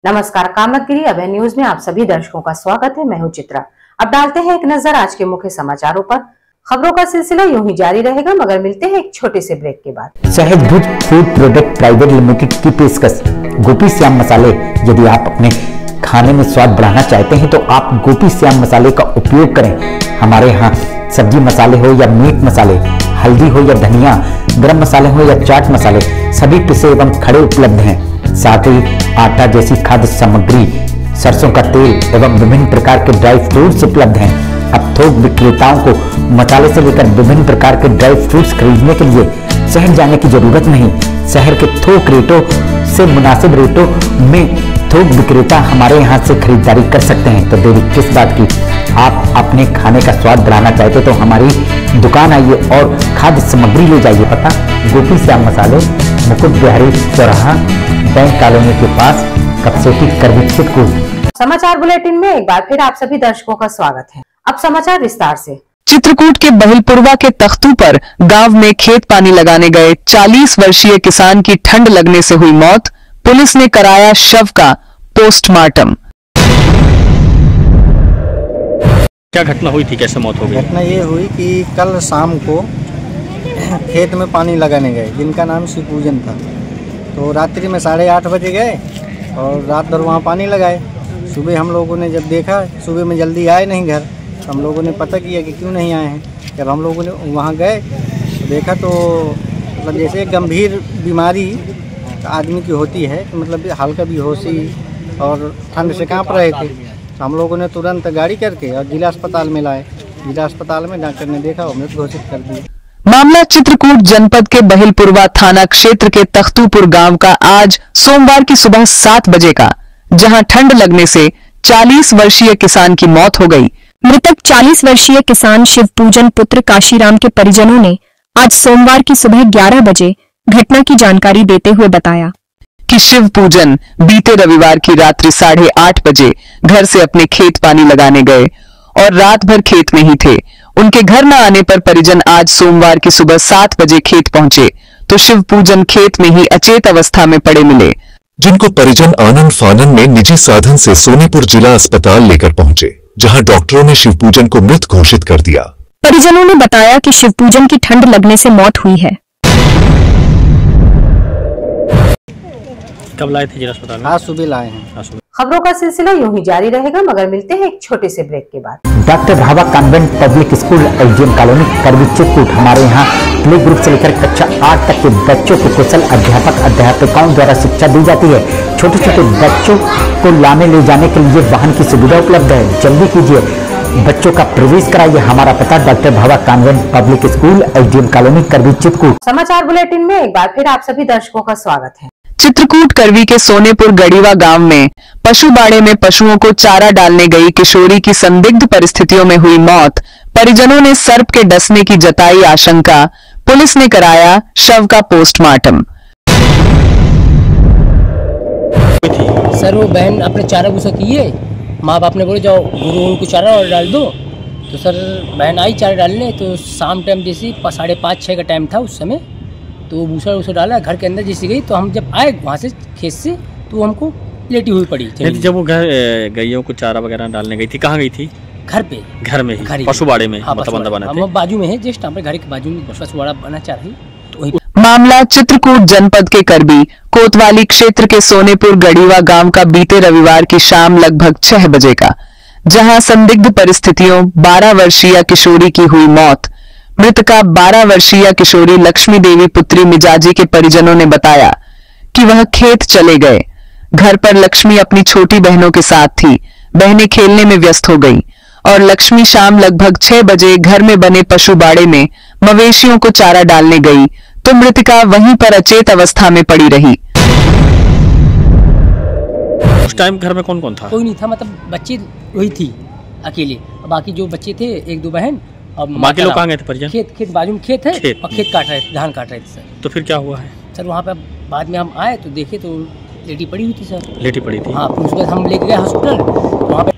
नमस्कार, कामतगिरी अभय न्यूज में आप सभी दर्शकों का स्वागत है। मैं हूं चित्रा। अब डालते हैं एक नजर आज के मुख्य समाचारों पर। खबरों का सिलसिला यूं ही जारी रहेगा, मगर मिलते हैं एक छोटे से ब्रेक के बाद। सहज भुज फूड प्रोडक्ट प्राइवेट लिमिटेड की पेशकश गोपी श्याम मसाले। यदि आप अपने खाने में स्वाद बढ़ाना चाहते हैं तो आप गोपी श्याम मसाले का उपयोग करें। हमारे यहाँ सब्जी मसाले हो या मीट मसाले, हल्दी हो या धनिया, गरम मसाले हो या चाट मसाले, सभी पिसे एवं खड़े उपलब्ध हैं। साथ ही आटा जैसी खाद्य सामग्री, सरसों का तेल एवं विभिन्न प्रकार के ड्राई फ्रूट्स उपलब्ध हैं। अब थोक विक्रेताओं को मसाले से लेकर विभिन्न प्रकार के ड्राई फ्रूट्स खरीदने के लिए शहर जाने की जरूरत नहीं। शहर के थोक रेटों से मुनासिब रेटों में थोक विक्रेता हमारे यहाँ से खरीदारी कर सकते हैं। तो देरी किस बात की, आप अपने खाने का स्वाद बढ़ाना चाहते तो हमारी दुकान आइए और खाद्य सामग्री ले जाइए। पता गोपी श्याम मसाले, मुकुट बिहारी चौराहा, बैंक कॉलोनी के पास, कपसेटी करवी चित्रकूट। समाचार बुलेटिन में एक बार फिर आप सभी दर्शकों का स्वागत है। अब समाचार विस्तार से। चित्रकूट के बहिलपुरवा के तख्तू पर गांव में खेत पानी लगाने गए 40 वर्षीय किसान की ठंड लगने से हुई मौत। पुलिस ने कराया शव का पोस्टमार्टम। क्या घटना हुई थी, कैसे मौत हो गई? घटना ये हुई कि कल शाम को खेत में पानी लगाने गए, जिनका नाम शिव पूजन था। तो रात्रि में 8:30 बजे गए और रात भर वहाँ पानी लगाए। सुबह हम लोगों ने जब देखा, सुबह में जल्दी आए नहीं घर, तो हम लोगों ने पता किया कि क्यों नहीं आए हैं। जब हम लोगों ने वहाँ गए तो देखा तो मतलब जैसे गंभीर बीमारी आदमी की होती है, तो मतलब हल्का बेहोशी और ठंड से काँप रहे थे। तो हम लोगों ने तुरंत गाड़ी करके और जिला अस्पताल में लाए। जिला अस्पताल में डॉक्टर ने देखा और मृत घोषित कर दिया। मामला चित्रकूट जनपद के बहिलपुरवा थाना क्षेत्र के तख्तूपुर गांव का आज सोमवार की सुबह 7 बजे का, जहां ठंड लगने से 40 वर्षीय किसान की मौत हो गई। मृतक 40 वर्षीय किसान शिव पूजन पुत्र काशीराम के परिजनों ने आज सोमवार की सुबह 11 बजे घटना की जानकारी देते हुए बताया कि शिव पूजन बीते रविवार की रात्रि 8:30 बजे घर से अपने खेत पानी लगाने गए और रात भर खेत में ही थे। उनके घर न आने पर परिजन आज सोमवार की सुबह 7 बजे खेत पहुंचे तो शिव पूजन खेत में ही अचेत अवस्था में पड़े मिले, जिनको परिजन आनन फानन में निजी साधन से सोनेपुर जिला अस्पताल लेकर पहुंचे, जहां डॉक्टरों ने शिव पूजन को मृत घोषित कर दिया। परिजनों ने बताया कि शिव पूजन की ठंड लगने से मौत हुई है। कब लाए थे जिला अस्पताल में? आज सुबह लाए हैं। खबरों का सिलसिला यूं ही जारी रहेगा, मगर मिलते हैं एक छोटे से ब्रेक के बाद। Doctor Bhabha convent public school SDM colony Karwi Chitrakoot. हमारे यहाँ प्ले ग्रुप से लेकर कक्षा 8 तक के बच्चों को कुशल अध्यापक अध्यापिकाओं द्वारा शिक्षा दी जाती है। छोटे छोटे बच्चों को लाने ले जाने के लिए वाहन की सुविधा उपलब्ध है। जल्दी कीजिए, बच्चों का प्रवेश कराइए। हमारा पता doctor Bhabha convent public school SDM colony Karwi Chitrakoot. समाचार बुलेटिन में एक बार फिर आप सभी दर्शकों का स्वागत है। चित्रकूट करवी के सोनेपुर गढ़ीवा गांव में पशु बाड़े में पशुओं को चारा डालने गई किशोरी की संदिग्ध परिस्थितियों में हुई मौत। परिजनों ने सर्प के डसने की जताई आशंका। पुलिस ने कराया शव का पोस्टमार्टम। सर वो बहन अपने चारा भूसा किए, माँ बाप ने बोले जाओ गुरु उनको चारा और डाल दो। तो सर बहन आई चारा डालने, तो शाम टाइम जैसे 5:30-6 का टाइम था उस समय, तो भूसा वूसा डाला घर के अंदर जैसे गई। तो हम जब आए वहाँ से खेत से तो हमको लेटी हुई पड़ी। जब वो गैयों को चारा वगैरह डालने गई थी, कहाँ गई थी? घर पे, घर में ही, पशुबाड़े में। हाँ, मतलब बना हम बाजू में है, जस्ट हमारे घर के बाजू में पशुबाड़ा बना चाह रही। तो मामला चित्रकूट जनपद के करबी कोतवाली क्षेत्र के सोनेपुर गढ़ीवा गांव का बीते रविवार की शाम लगभग 6 बजे का, जहां संदिग्ध परिस्थितियों 12 वर्षीय किशोरी की हुई मौत। मृतका 12 वर्षीय किशोरी लक्ष्मी देवी पुत्री मिजाजी के परिजनों ने बताया कि वह खेत चले गए। घर पर लक्ष्मी अपनी छोटी बहनों के साथ थी। बहनें खेलने में व्यस्त हो गई और लक्ष्मी शाम लगभग 6 बजे घर में बने पशु बाड़े में मवेशियों को चारा डालने गई तो मृतका वहीं पर अचेत अवस्था में पड़ी रही। उस टाइम घर में कौन कौन था? कोई नहीं था, मतलब बच्चे वही थी अकेले, बाकी जो बच्चे थे 1-2 बहन। और माँ के लोग कहाँ गए थे परिजन? खेत बाजू में खेत है और खेत काट रहे थे, धान काट रहे थे सर। तो फिर क्या हुआ है सर? वहाँ पे बाद में हम आए तो देखे तो लेटी पड़ी हुई थी सर। लेटी पड़ी थी? हाँ, उसके बाद हम लेके गए हॉस्पिटल वहाँ पे।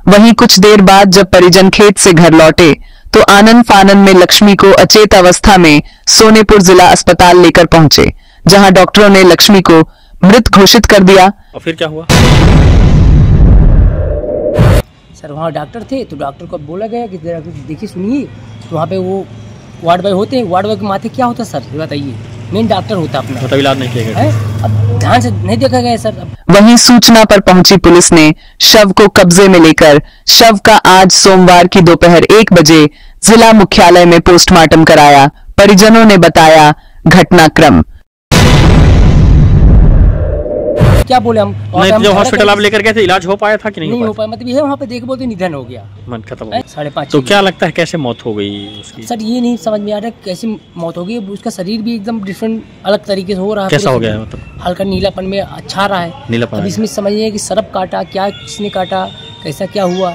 वहीं कुछ देर बाद जब परिजन खेत से घर लौटे तो आनन फानन में लक्ष्मी को अचेत अवस्था में सोनेपुर जिला अस्पताल लेकर पहुंचे, जहां डॉक्टरों ने लक्ष्मी को मृत घोषित कर दिया। और फिर क्या हुआ? सर वहाँ डॉक्टर थे तो डॉक्टर को बोला गया कि जरा देखिए सुनिए, तो वहाँ पे वो वार्ड बॉय होते हैं, वार्ड बॉय के माथे क्या होता है सर ये बताइए, मेन डॉक्टर होता है अपना, मतलब इलाज नहीं किया गया, अब ध्यान से नहीं देखा गया सर। वहीं सूचना पर पहुंची पुलिस ने शव को कब्जे में लेकर शव का आज सोमवार की दोपहर 1 बजे जिला मुख्यालय में पोस्टमार्टम कराया। परिजनों ने बताया घटनाक्रम। क्या बोले हम, नहीं, जो हॉस्पिटल आप लेकर गए थे इलाज हो पाया था कि नहीं हो पाया? मतलब ये वहाँ पे देख बोलते निधन हो गया, मन खत्म हो गया। 5:30। तो क्या लगता है कैसे मौत हो गई उसकी? सर ये नहीं समझ में आ रहा कैसी मौत हो गई, उसका शरीर भी एकदम डिफरेंट अलग तरीके से हो रहा है। कैसा हो गया है? मतलब हल्का नीलापन में अच्छा रहा है, नीलापन। अब इसमें समझिए कि सरप काटा, क्या किसने काटा, कैसा क्या हुआ।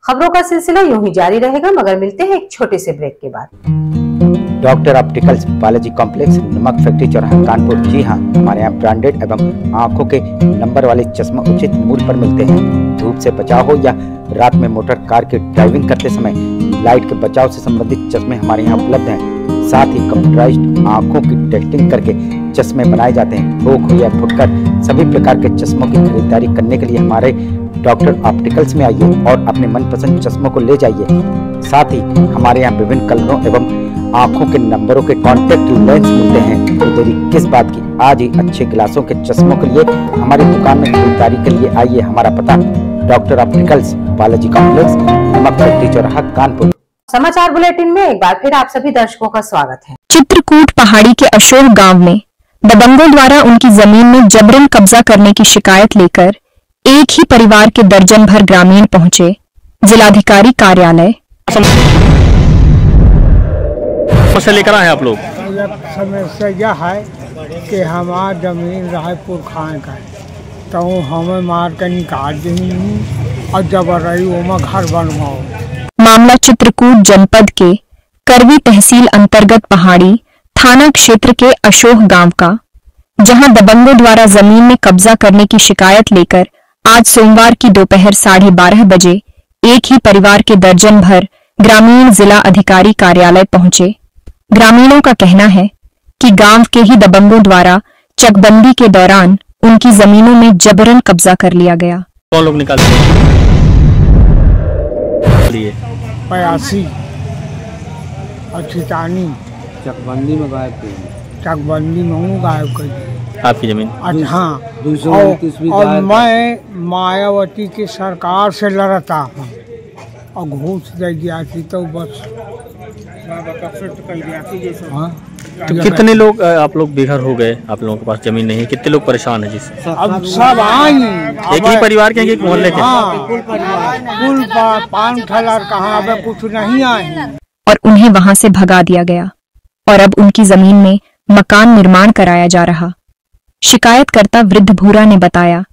खबरों का सिलसिला यूं ही जारी रहेगा, मगर मिलते हैं एक छोटे से ब्रेक के बाद। डॉक्टर ऑप्टिकल्स बालाजी कॉम्प्लेक्स, नमक फैक्ट्री चौराहा, कानपुर। जी हाँ, हमारे यहाँ ब्रांडेड एवं आंखों के नंबर वाले चश्मा उचित मूल्य पर मिलते हैं। धूप से बचाव हो या रात में मोटर कार की ड्राइविंग करते समय लाइट के बचाव से संबंधित चश्मे हमारे यहाँ उपलब्ध हैं। साथ ही कंप्यूटराइज्ड आंखों की टेस्टिंग करके चश्मे बनाए जाते हैं। थोक हो या फुटकर सभी प्रकार के चश्मों की खरीदारी करने के लिए हमारे डॉक्टर ऑप्टिकल्स में आइए और अपने मनपसंद चश्मों को ले जाइए। साथ ही हमारे यहाँ विभिन्न कलरों एवं आंखों के नंबरों के कॉन्टेक्ट लेंस मिलते हैं। तो देरी किस बात की, आज ही अच्छे गिलासों के चश्मों के लिए हमारी दुकान में खरीदारी के लिए आइए। हमारा पता डॉक्टर ऑप्टिकल्स बालाजी कॉम्प्लेक्स, नमक फैक्ट्री चौराहा, कानपुर। समाचार बुलेटिन में एक बार फिर आप सभी दर्शकों का स्वागत है। चित्रकूट पहाड़ी के अशोक गांव में दबंगों द्वारा उनकी जमीन में जबरन कब्जा करने की शिकायत लेकर एक ही परिवार के दर्जन भर ग्रामीण पहुंचे जिलाधिकारी कार्यालय। समस्या लेकर आए आप लोग? समस्या यह है कि हमारा जमीन रायपुर खान का है, तो हमें मार के निकाल दी और जबरई वो घर बनवाओ। मामला चित्रकूट जनपद के करवी तहसील अंतर्गत पहाड़ी थाना क्षेत्र के अशोक गांव का, जहां दबंगों द्वारा जमीन में कब्जा करने की शिकायत लेकर आज सोमवार की दोपहर 12:30 बजे एक ही परिवार के दर्जन भर ग्रामीण जिला अधिकारी कार्यालय पहुंचे। ग्रामीणों का कहना है कि गांव के ही दबंगों द्वारा चकबंदी के दौरान उनकी जमीनों में जबरन कब्जा कर लिया गया। कौन लोग निकाले? 85 और छितानी चकबंदी में गायब कर दी आपकी जमीन। हाँ, और मैं मायावती की सरकार से लड़ता हूँ और घूस दे दिया थी तो बस। हाँ? तो कितने लोग आप लोग बेघर हो गए? आप लोगों के पास जमीन नहीं है, कितने लोग परेशान है जिससे? अब सब आए एक ही परिवार के, एक मोहल्ले के? हाँ, कुल 5 ठेलर कहाँ अब कुछ नहीं आए और उन्हें वहां से भगा दिया गया और अब उनकी जमीन में मकान निर्माण कराया जा रहा। शिकायतकर्ता वृद्ध भूरा ने बताया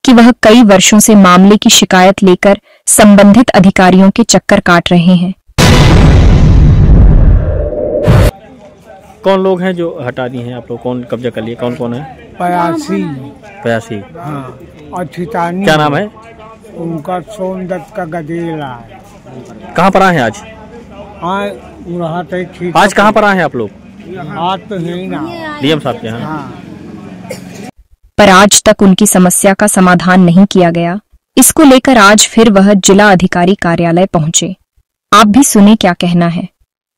कि वह कई वर्षों से मामले की शिकायत लेकर संबंधित अधिकारियों के चक्कर काट रहे हैं। कौन लोग हैं जो हटा दिए हैं आप लोग? कौन कब्जा कर लिए? कौन कौन है? 85। हाँ, और छितानी। क्या नाम है उनका? सोमदत्त का गदेला है। कहाँ पर आए हैं आज? आज कहाँ पर आए हैं आप लोग? आज तो है ना डीएम साहब के यहाँ। हाँ। पर आज तक उनकी समस्या का समाधान नहीं किया गया। इसको लेकर आज फिर वह जिला अधिकारी कार्यालय पहुंचे। आप भी सुने क्या कहना है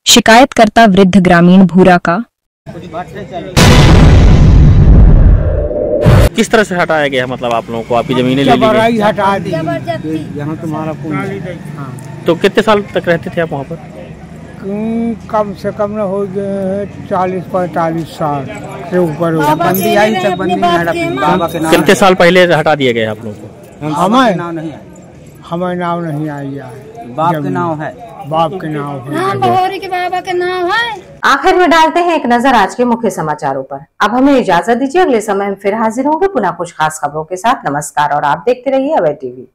शिकायतकर्ता वृद्ध ग्रामीण भूरा का। किस तरह से हटाया गया? मतलब आप लोगों को आपकी जमीनें ले ली गई? हटा दी यहाँ तुम्हारा। तो कितने साल तक रहते थे आप वहाँ पर? कम से कम न हो गए 40-45 साल से ऊपर। कितने साल पहले हटा दिए गए आप लोगों को? हमें नाम नहीं आई है। बाप के नाम है। बाप के नाम है। हाँ, बहोरी के बाबा के नाम है। आखिर में डालते हैं एक नजर आज के मुख्य समाचारों पर। अब हमें इजाजत दीजिए, अगले समय हम फिर हाजिर होंगे पुनः कुछ खास खबरों के साथ। नमस्कार और आप देखते रहिए अभय टीवी।